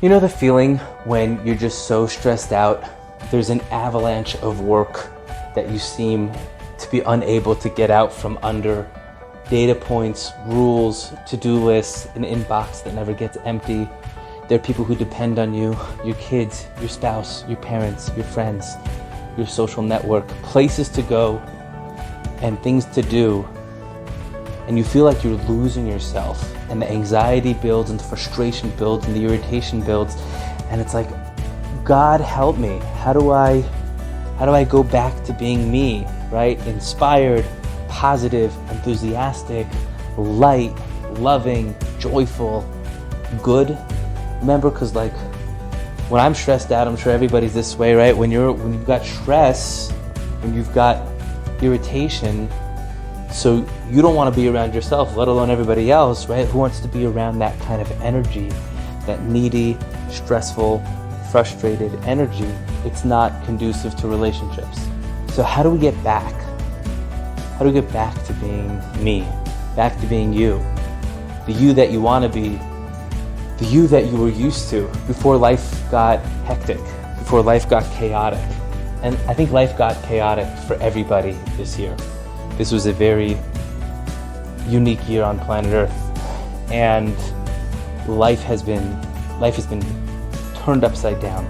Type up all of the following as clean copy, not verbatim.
You know the feeling when you're just so stressed out, there's an avalanche of work that you seem to be unable to get out from under. Data points, rules, to-do lists, an inbox that never gets empty. There are people who depend on you, your kids, your spouse, your parents, your friends, your social network, places to go and things to do. And you feel like you're losing yourself, and the anxiety builds and the frustration builds and the irritation builds. And it's like, God help me. How do I go back to being me, right? Inspired, positive, enthusiastic, light, loving, joyful, good. Remember, because like when I'm stressed out, I'm sure everybody's this way, right? When you've got stress, when you've got irritation, so you don't want to be around yourself, let alone everybody else, right? Who wants to be around that kind of energy, that needy, stressful, frustrated energy? It's not conducive to relationships. So how do we get back? How do we get back to being me? Back to being you? The you that you want to be, the you that you were used to before life got hectic, before life got chaotic. And I think life got chaotic for everybody this year. This was a very unique year on planet Earth, and life has been turned upside down.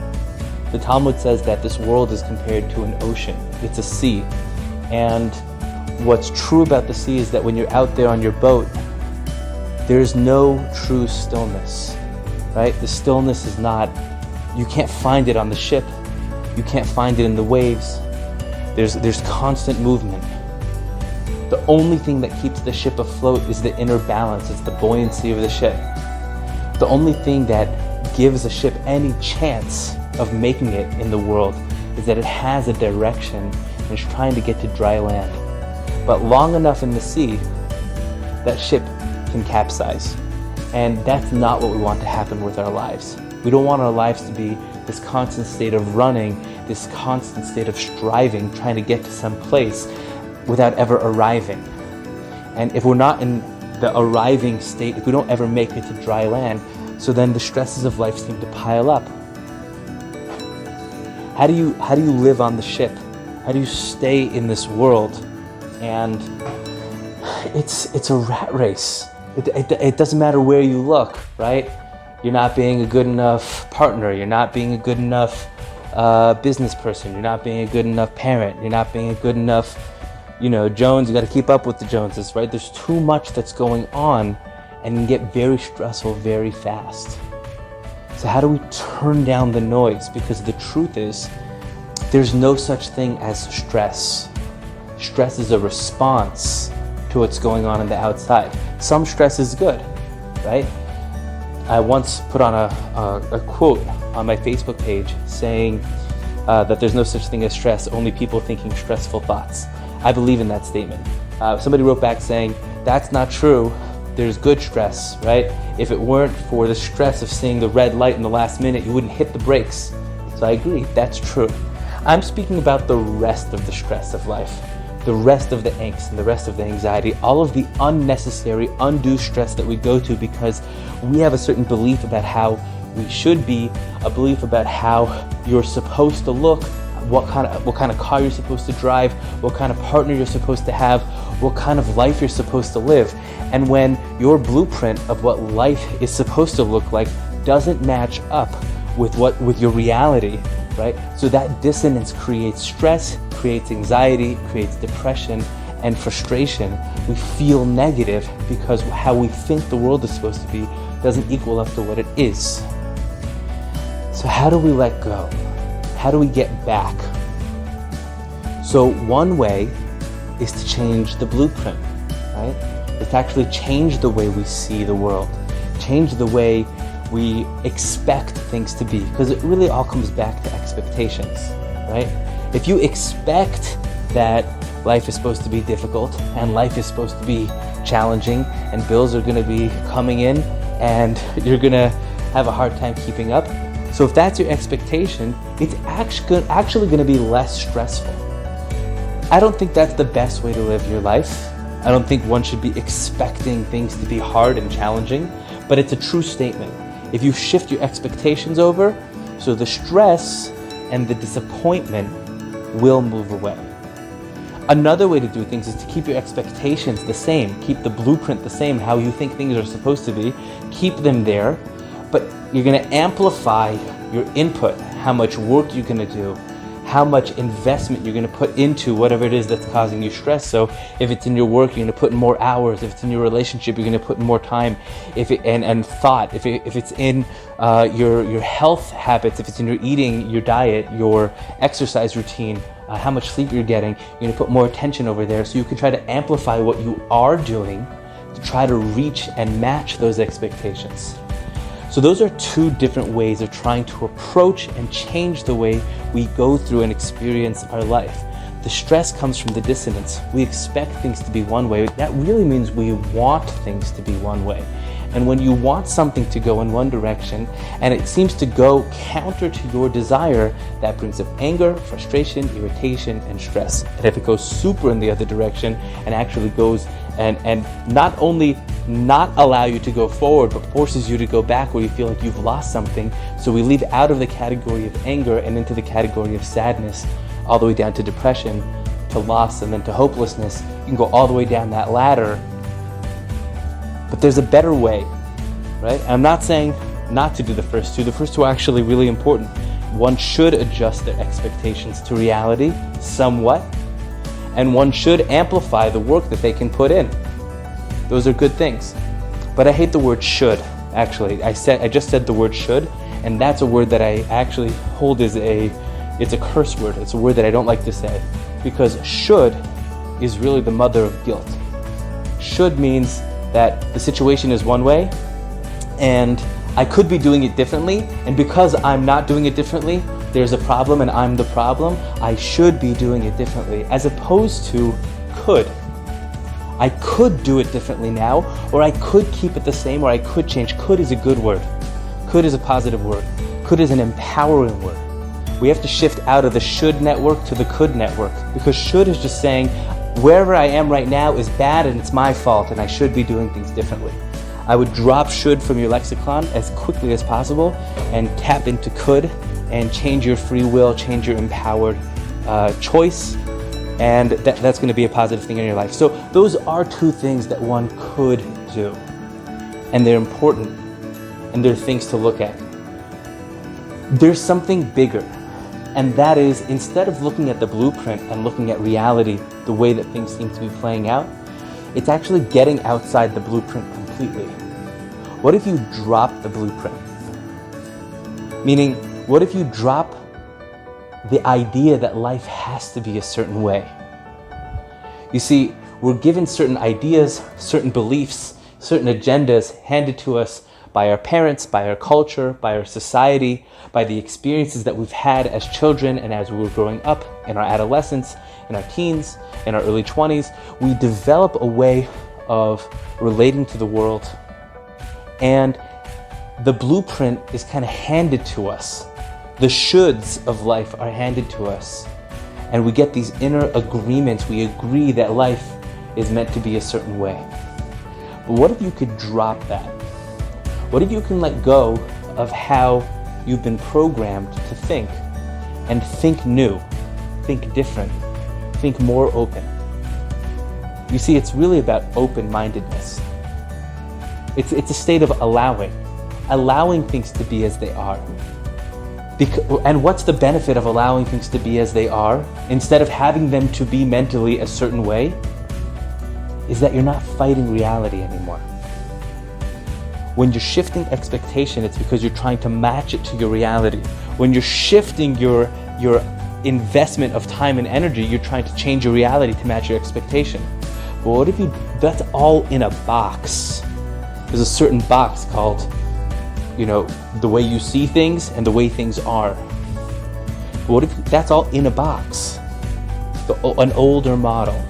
The Talmud says that this world is compared to an ocean. It's a sea. And what's true about the sea is that when you're out there on your boat, there's no true stillness, right? The stillness is not, you can't find it on the ship. You can't find it in the waves. There's constant movement. The only thing that keeps the ship afloat is the inner balance. It's the buoyancy of the ship. The only thing that gives a ship any chance of making it in the world is that it has a direction and is trying to get to dry land. But long enough in the sea, that ship can capsize. And that's not what we want to happen with our lives. We don't want our lives to be this constant state of running, this constant state of striving, trying to get to some place without ever arriving. And if we're not in the arriving state, if we don't ever make it to dry land, so then the stresses of life seem to pile up. How do you live on the ship? How do you stay in this world? And it's a rat race. It doesn't matter where you look, right? You're not being a good enough partner. You're not being a good enough business person. You're not being a good enough parent. You're not being a good enough, Jones. You got to keep up with the Joneses, right? There's too much that's going on, and you can get very stressful very fast. So how do we turn down the noise? Because the truth is, there's no such thing as stress. Stress is a response to what's going on the outside. Some stress is good, right? I once put on a quote on my Facebook page saying that there's no such thing as stress, only people thinking stressful thoughts. I believe in that statement. Somebody wrote back saying, that's not true. There's good stress, right? If it weren't for the stress of seeing the red light in the last minute, you wouldn't hit the brakes. So I agree, that's true. I'm speaking about the rest of the stress of life, the rest of the angst and the rest of the anxiety, all of the unnecessary, undue stress that we go to because we have a certain belief about how we should be, a belief about how you're supposed to look, what kind of car you're supposed to drive, what kind of partner you're supposed to have, what kind of life you're supposed to live. And when your blueprint of what life is supposed to look like doesn't match up with your reality, right? So that dissonance creates stress, creates anxiety, creates depression and frustration. We feel negative because how we think the world is supposed to be doesn't equal up to what it is. So how do we let go? How do we get back? So one way is to change the blueprint, right? It's to actually change the way we see the world, change the way we expect things to be, because it really all comes back to expectations, right? If you expect that life is supposed to be difficult and life is supposed to be challenging and bills are going to be coming in and you're going to have a hard time keeping up, so if that's your expectation, it's actually going to be less stressful. I don't think that's the best way to live your life. I don't think one should be expecting things to be hard and challenging, but it's a true statement. If you shift your expectations over, so the stress and the disappointment will move away. Another way to do things is to keep your expectations the same, keep the blueprint the same, how you think things are supposed to be, keep them there, but you're going to amplify your input, how much work you're going to do, how much investment you're going to put into whatever it is that's causing you stress. So if it's in your work, you're going to put in more hours. If it's in your relationship, you're going to put in more time. And thought. If it's in your health habits, if it's in your eating, your diet, your exercise routine, how much sleep you're getting, you're going to put more attention over there. So you can try to amplify what you are doing to try to reach and match those expectations. So those are two different ways of trying to approach and change the way we go through and experience our life. The stress comes from the dissonance. We expect things to be one way. That really means we want things to be one way. And when you want something to go in one direction and it seems to go counter to your desire, that brings up anger, frustration, irritation, and stress. And if it goes super in the other direction and actually goes and not only not allow you to go forward, but forces you to go back where you feel like you've lost something. So we leave out of the category of anger and into the category of sadness, all the way down to depression, to loss, and then to hopelessness. You can go all the way down that ladder. But there's a better way, right? And I'm not saying not to do the first two. The first two are actually really important. One should adjust their expectations to reality somewhat, and one should amplify the work that they can put in. Those are good things. But I hate the word should, actually. I just said the word should, and that's a word that I actually hold as it's a curse word. It's a word that I don't like to say, because should is really the mother of guilt. Should means that the situation is one way, and I could be doing it differently, and because I'm not doing it differently, there's a problem and I'm the problem. I should be doing it differently, as opposed to could. I could do it differently now, or I could keep it the same, or I could change. Could is a good word. Could is a positive word. Could is an empowering word. We have to shift out of the should network to the could network, because should is just saying, wherever I am right now is bad and it's my fault and I should be doing things differently. I would drop should from your lexicon as quickly as possible and tap into could and change your free will, change your empowered choice, and that's going to be a positive thing in your life. So those are two things that one could do, and they're important, and they're things to look at. There's something bigger, and that is, instead of looking at the blueprint and looking at reality the way that things seem to be playing out, it's actually getting outside the blueprint completely. What if you drop the blueprint? Meaning, what if you drop the idea that life has to be a certain way? You see, we're given certain ideas, certain beliefs, certain agendas handed to us by our parents, by our culture, by our society, by the experiences that we've had as children and as we were growing up, in our adolescence, in our teens, in our early 20s. We develop a way of relating to the world, and the blueprint is kind of handed to us. The shoulds of life are handed to us, and we get these inner agreements. We agree that life is meant to be a certain way. But what if you could drop that? What if you can let go of how you've been programmed to think, and think new, think different, think more open? You see, it's really about open-mindedness. It's a state of allowing things to be as they are. And what's the benefit of allowing things to be as they are, instead of having them to be mentally a certain way, is that you're not fighting reality anymore. When you're shifting expectation, it's because you're trying to match it to your reality. When you're shifting your investment of time and energy, you're trying to change your reality to match your expectation. But what if that's all in a box? There's a certain box called, the way you see things and the way things are. But what if that's all in a box? An older model.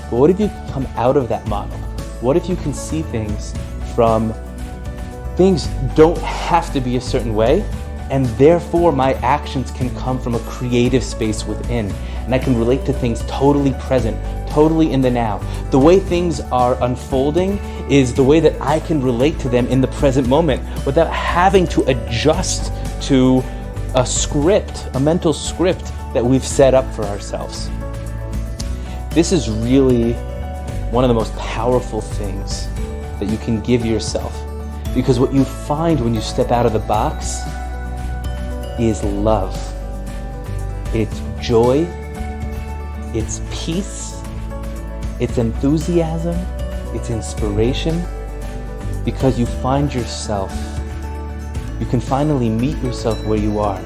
But what if you come out of that model? What if you can see things from, things don't have to be a certain way, And therefore my actions can come from a creative space within. And I can relate to things totally present, totally in the now. The way things are unfolding is the way that I can relate to them in the present moment without having to adjust to a script, a mental script that we've set up for ourselves. This is really one of the most powerful things that you can give yourself, because what you find when you step out of the box is love. It's joy, it's peace, it's enthusiasm, it's inspiration, because you find yourself. You can finally meet yourself where you are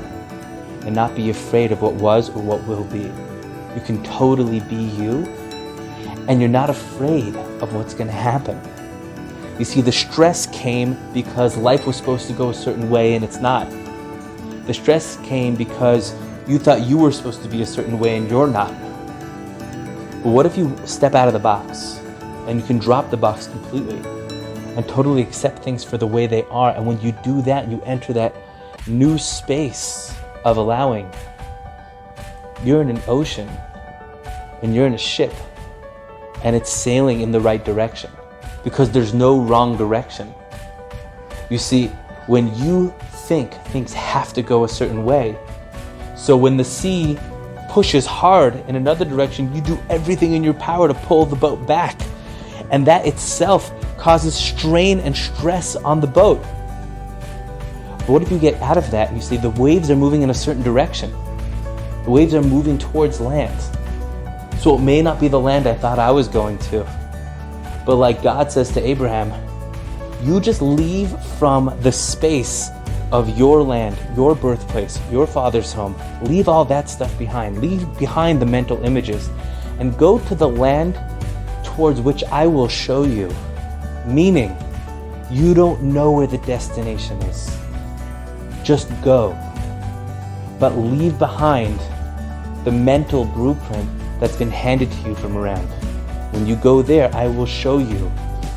and not be afraid of what was or what will be. You can totally be you, and you're not afraid of what's going to happen. You see, the stress came because life was supposed to go a certain way and it's not. The stress came because you thought you were supposed to be a certain way and you're not. But what if you step out of the box and you can drop the box completely and totally accept things for the way they are? And when you do that, you enter that new space of allowing. You're in an ocean and you're in a ship and it's sailing in the right direction because there's no wrong direction. You see, when you think things have to go a certain way, so when the sea pushes hard in another direction, you do everything in your power to pull the boat back. And that itself causes strain and stress on the boat. But what if you get out of that and you say the waves are moving in a certain direction? The waves are moving towards land. So it may not be the land I thought I was going to. But like God says to Abraham, you just leave from the space of your land, your birthplace, your father's home. Leave all that stuff behind. Leave behind the mental images and go to the land towards which I will show you. Meaning, you don't know where the destination is. Just go. But leave behind the mental blueprint that's been handed to you from around. When you go there, I will show you,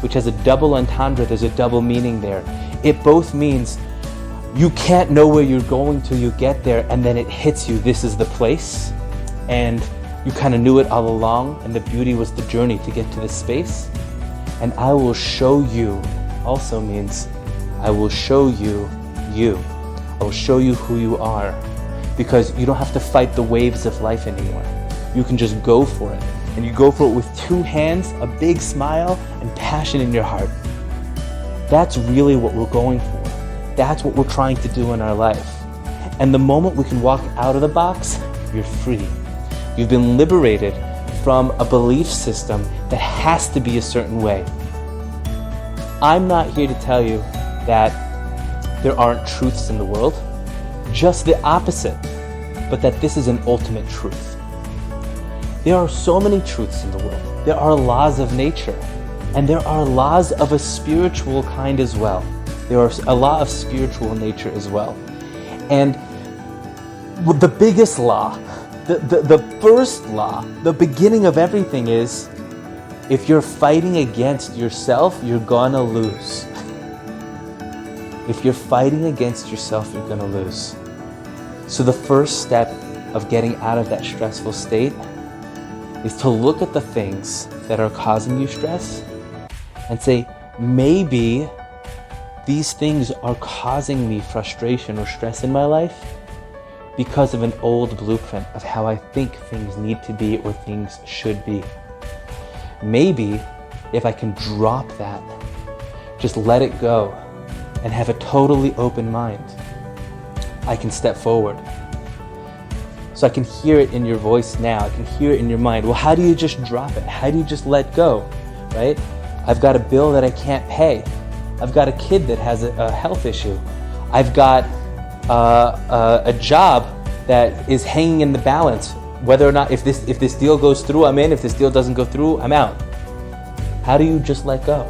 which has a double entendre. There's a double meaning there. It both means you can't know where you're going till you get there, and then it hits you, this is the place, and you kind of knew it all along, and the beauty was the journey to get to this space. And I will show you also means I will show you you. I will show you who you are, because you don't have to fight the waves of life anymore. You can just go for it, and you go for it with two hands, a big smile, and passion in your heart. That's really what we're going for. That's what we're trying to do in our life. And the moment we can walk out of the box, you're free. You've been liberated from a belief system that has to be a certain way. I'm not here to tell you that there aren't truths in the world, just the opposite, but that this is an ultimate truth. There are so many truths in the world. There are laws of nature, and there are laws of a spiritual kind as well. There are a law of spiritual nature as well. And the biggest law, the first law, the beginning of everything is, if you're fighting against yourself, you're gonna lose. If you're fighting against yourself, you're gonna lose. So the first step of getting out of that stressful state is to look at the things that are causing you stress and say, maybe these things are causing me frustration or stress in my life because of an old blueprint of how I think things need to be or things should be. Maybe if I can drop that, just let it go and have a totally open mind, I can step forward. So I can hear it in your voice now. I can hear it in your mind. Well, how do you just drop it? How do you just let go, right? I've got a bill that I can't pay. I've got a kid that has a health issue. I've got a job that is hanging in the balance. Whether or not, if this deal goes through, I'm in. If this deal doesn't go through, I'm out. How do you just let go?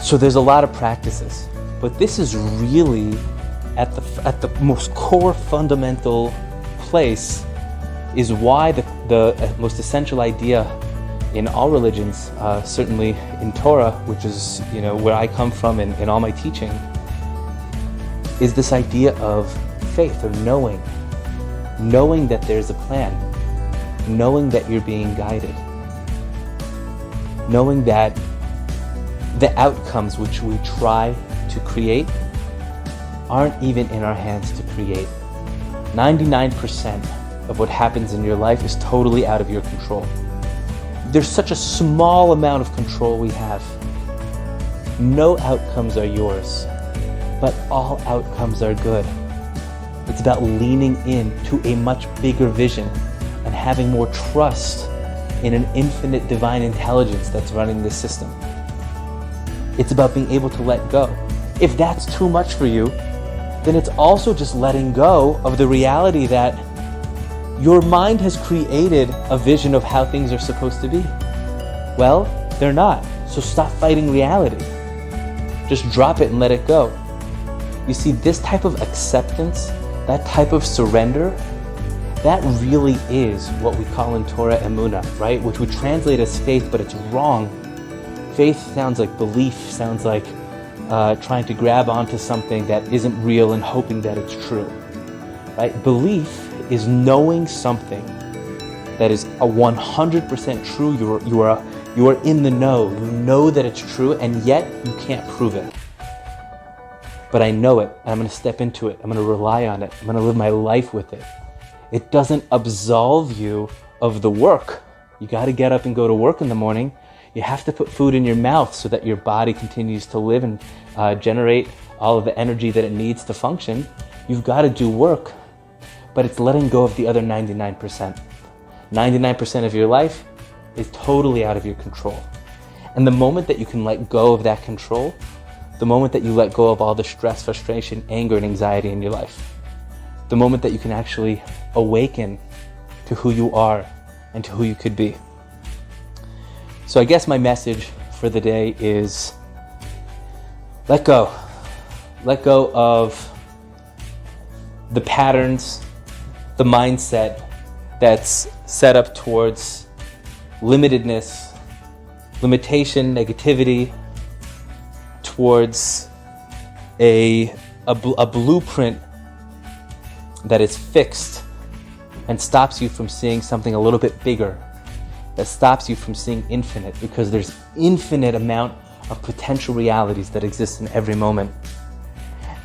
So there's a lot of practices, but this is really at the most core fundamental place is why the most essential idea in all religions, certainly in Torah, which is where I come from in all my teaching, is this idea of faith, or knowing that there's a plan, knowing that you're being guided, knowing that the outcomes which we try to create aren't even in our hands to create. 99% of what happens in your life is totally out of your control. There's such a small amount of control we have. No outcomes are yours, but all outcomes are good. It's about leaning into a much bigger vision and having more trust in an infinite divine intelligence that's running this system. It's about being able to let go. If that's too much for you, then it's also just letting go of the reality that your mind has created a vision of how things are supposed to be. Well, they're not. So stop fighting reality. Just drop it and let it go. You see, this type of acceptance, that type of surrender, that really is what we call in Torah emunah, right? Which we translate as faith, but it's wrong. Faith sounds like belief, sounds like trying to grab onto something that isn't real and hoping that it's true, right? Belief is knowing something that is 100% true. You are in the know. You know that it's true, and yet you can't prove it. But I know it, and I'm going to step into it. I'm going to rely on it. I'm going to live my life with it. It doesn't absolve you of the work. You got to get up and go to work in the morning. You have to put food in your mouth so that your body continues to live and generate all of the energy that it needs to function. You've got to do work, but it's letting go of the other 99%. 99% of your life is totally out of your control. And the moment that you can let go of that control, the moment that you let go of all the stress, frustration, anger, and anxiety in your life, the moment that you can actually awaken to who you are and to who you could be. So I guess my message for the day is let go. Let go of the patterns, the mindset that's set up towards limitedness, limitation, negativity, towards a blueprint that is fixed and stops you from seeing something a little bit bigger, that stops you from seeing infinite, because there's infinite amount of potential realities that exist in every moment.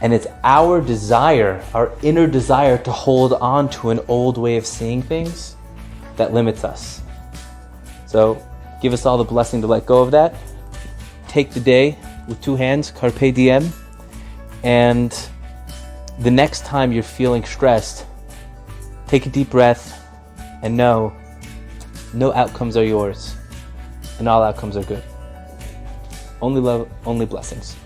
And it's our desire, our inner desire, to hold on to an old way of seeing things that limits us. So give us all the blessing to let go of that. Take the day with two hands, carpe diem, and the next time you're feeling stressed, take a deep breath and know no outcomes are yours, and all outcomes are good. Only love, only blessings.